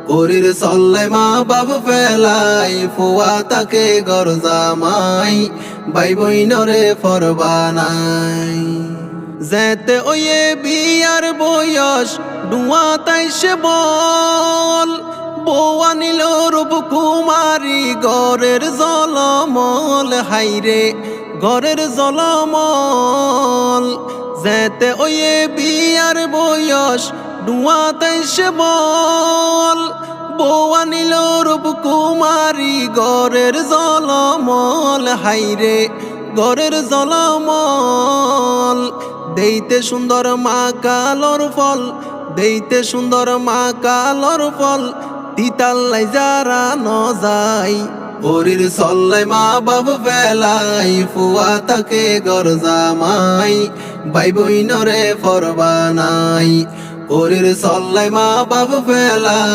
পরির চল্লাই মা বাপ ফেলাই ফুয়া তাকে গর জামাই ভাই বইনরে ফরবানাই যেতে ওয়ে বিয়ার বয়স ডুয়া তাইসে বল বউ আনিল রূপ কুমারী গরের জলমল হাইরে গরের জলমল যেতে ওয়ে বিয়ার বয়স ডুয়া তাইসে বল বউ আনিল রূপ কুমারী গরের জলমল হাইরে গরের জলমল দেইতে সুন্দর মা কালর ফল দেইতে সুন্দর মা কালর ফল তিতাল্লাই যারা ন যায় পরির চল্লাই মা বাপ ফেলাই ফুয়া তাকে গর জামাই ভাই বইনরে ফরবানাই পরির চল্লাই মা বাপ ফেলাই